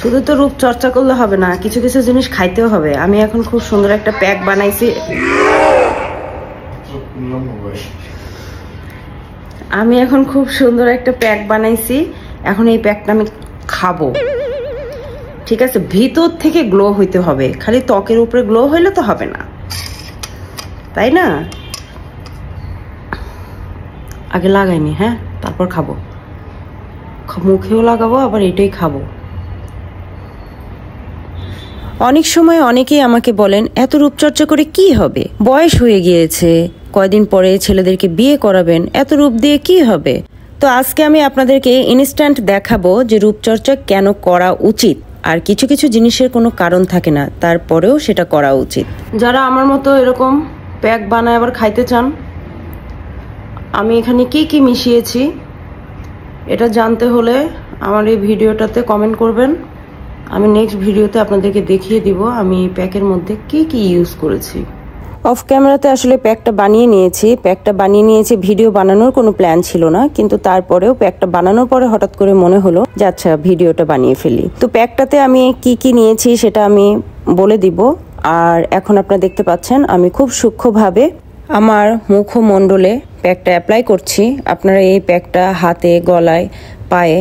শুধু তো রূপ চর্চা করলে হবে না, কিছু কিছু জিনিস খাইতেও হবে। আমি এখন খুব সুন্দর একটা প্যাক বানাইছি। এখন এই প্যাকটা আমি খাবো। ঠিক আছে, ভিতর থেকে গ্লো হইতে হবে, খালি ত্বকের উপরে গ্লো হইলে তো হবে না, তাই না? আগে লাগাইনি, হ্যাঁ, তারপর খাবো। মুখেও লাগাবো, আবার এটাই খাবো। অনেক সময় অনেকেই আমাকে বলেন, এত রূপচর্চা করে কি হবে, বয়স হয়ে গিয়েছে, কয়দিন পরে ছেলেদেরকে বিয়ে করাবেন, এত রূপ দিয়ে কি হবে? তো আজকে আমি আপনাদেরকে ইনস্ট্যান্ট দেখাবো যে রূপচর্চা কেন করা উচিত। আর কিছু কিছু জিনিসের কোনো কারণ থাকে না, তারপরেও সেটা করা উচিত। যারা আমার মতো এরকম প্যাক বানায় আবার খাইতে চান, আমি এখানে কি কি মিশিয়েছি এটা জানতে হলে আমার এই ভিডিওটাতে কমেন্ট করবেন। আমি নেক্সট ভিডিওতে আপনাদেরকে দেখিয়ে দিব আমি এই প্যাকের মধ্যে কি কি ইউজ করেছি। অফ ক্যামেরাতে আসলে প্যাকটা বানিয়ে নিয়েছি। ভিডিও বানানোর কোনো প্ল্যান ছিল না, কিন্তু তারপরেও প্যাকটা বানানোর পরে হঠাৎ করে মনে হলো যে আচ্ছা ভিডিওটা বানিয়ে ফেলি। তো প্যাকটাতে আমি কি কি নিয়েছি সেটা আমি বলে দিব। আর এখন আপনারা দেখতে পাচ্ছেন আমি খুব সূক্ষ্মভাবে আমার মুখমণ্ডলে প্যাকটা অ্যাপ্লাই করছি। আপনারা এই প্যাকটা হাতে, গলায়, পায়ে,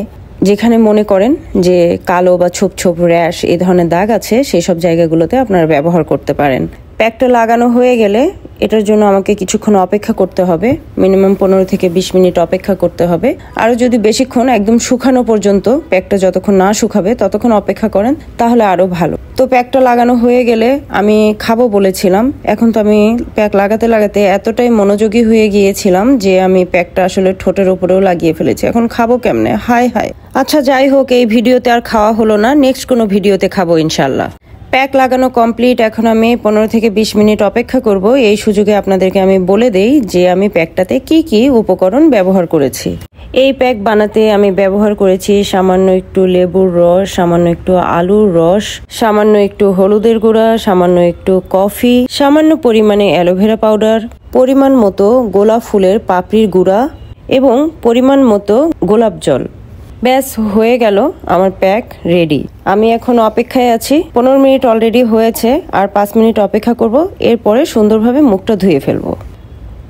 যেখানে মনে করেন যে কালো বা ছোপ ছোপ র্যাশ এই ধরনের দাগ আছে, সেই সব জায়গাগুলোতে আপনারা ব্যবহার করতে পারেন। প্যাকটা লাগানো হয়ে গেলে এটার জন্য আমাকে কিছুক্ষণ অপেক্ষা করতে হবে, মিনিমাম 15 থেকে 20 মিনিট অপেক্ষা করতে হবে। আরও যদি বেশিক্ষণ একদম শুকানো পর্যন্ত, প্যাকটা যতক্ষণ না শুকাবে ততক্ষণ অপেক্ষা করেন তাহলে আরও ভালো। তো প্যাকটা লাগানো হয়ে গেলে আমি খাবো বলেছিলাম। এখন তো আমি প্যাক লাগাতে লাগাতে এতটাই মনোযোগী হয়ে গিয়েছিলাম যে আমি প্যাকটা আসলে ঠোঁটের উপরেও লাগিয়ে ফেলেছি। এখন খাবো কেমনে, হায় হায়। আচ্ছা যাই হোক, এই ভিডিওতে আর খাওয়া হলো না, নেক্সট কোনো ভিডিওতে খাবো ইনশাল্লাহ। প্যাক লাগানো কমপ্লিট। এখন আমি 15 থেকে 20 মিনিট অপেক্ষা করব। এই সুযোগে আপনাদেরকে আমি বলে দেই যে আমি প্যাকটাতে কি কি উপকরণ ব্যবহার করেছি। এই প্যাক বানাতে আমি ব্যবহার করেছি সামান্য একটু লেবুর রস, সামান্য একটু আলুর রস, সামান্য একটু হলুদের গুঁড়া, সামান্য একটু কফি, সামান্য পরিমাণে অ্যালোভেরা পাউডার, পরিমাণ মতো গোলাপ ফুলের পাপড়ির গুঁড়া এবং পরিমাণ মতো গোলাপ জল। ব্যাস, হয়ে গেল আমার প্যাক রেডি। আমি এখন অপেক্ষায় আছি। 15 মিনিট অলরেডি হয়েছে, আর 5 মিনিট অপেক্ষা করব, এরপরে সুন্দরভাবে মুখটা ধুয়ে ফেলবো।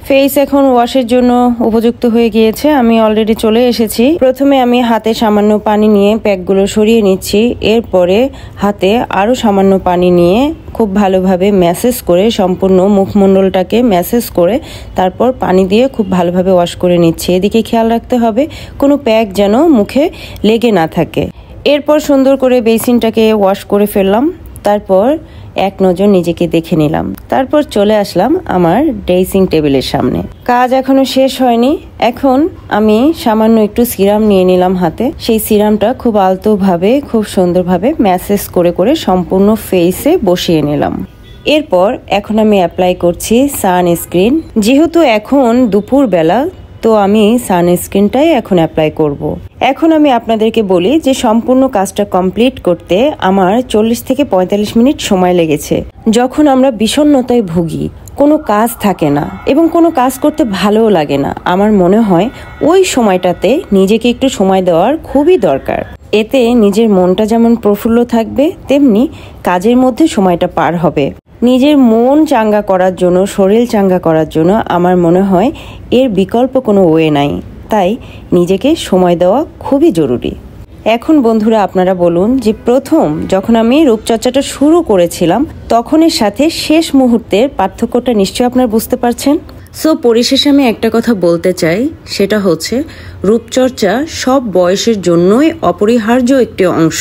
ফেস এখন ওয়াশের জন্য উপযুক্ত হয়ে গিয়েছে, আমি অলরেডি চলে এসেছি। প্রথমে আমি হাতে সামান্য পানি নিয়ে প্যাকগুলো সরিয়ে নিচ্ছি। এরপরে হাতে আরও সামান্য পানি নিয়ে খুব ভালোভাবে ম্যাসেজ করে, সম্পূর্ণ মুখমণ্ডলটাকে ম্যাসেজ করে তারপর পানি দিয়ে খুব ভালোভাবে ওয়াশ করে নিচ্ছি। এদিকে খেয়াল রাখতে হবে কোনো প্যাক যেন মুখে লেগে না থাকে। এরপর সুন্দর করে বেসিনটাকে ওয়াশ করে ফেললাম। তারপর এক নজর নিজেকে দেখে নিলাম। তারপর চলে আসলাম আমার ড্রেসিং টেবিলের সামনে। কাজ এখনো শেষ হয়নি। এখন আমি সামান্য একটু সিরাম নিয়ে নিলাম হাতে। সেই সিরামটা খুব আলতোভাবে, খুব সুন্দরভাবে ম্যাসেজ করে করে সম্পূর্ণ ফেসে বসিয়ে নিলাম। এরপর এখন আমি অ্যাপ্লাই করছি সানস্ক্রিন। যেহেতু এখন দুপুর বেলা, তো আমি সানস্ক্রিনটাই এখন অ্যাপ্লাই করব। এখন আমি আপনাদেরকে বলি যে সম্পূর্ণ কাজটা কমপ্লিট করতে আমার 40 থেকে 45 মিনিট সময় লেগেছে। যখন আমরা বিষণ্ণতায় ভুগি, কোনো কাজ থাকে না এবং কোনো কাজ করতে ভালোও লাগে না, আমার মনে হয় ওই সময়টাতে নিজেকে একটু সময় দেওয়ার খুবই দরকার। এতে নিজের মনটা যেমন প্রফুল্ল থাকবে, তেমনি কাজের মধ্যে সময়টা পার হবে। নিজের মন চাঙ্গা করার জন্য, শরীর চাঙ্গা করার জন্য আমার মনে হয় এর বিকল্প কোনো ওয়ে নাই। তাই নিজেকে সময় দেওয়া খুবই জরুরি। এখন বন্ধুরা আপনারা বলুন যে প্রথম যখন আমি রূপচর্চাটা শুরু করেছিলাম তখনের সাথে শেষ মুহূর্তের পার্থক্যটা নিশ্চয়ই আপনারা বুঝতে পারছেন। সো পরিশেষে আমি একটা কথা বলতে চাই, সেটা হচ্ছে রূপচর্চা সব বয়সের জন্যই অপরিহার্য একটি অংশ।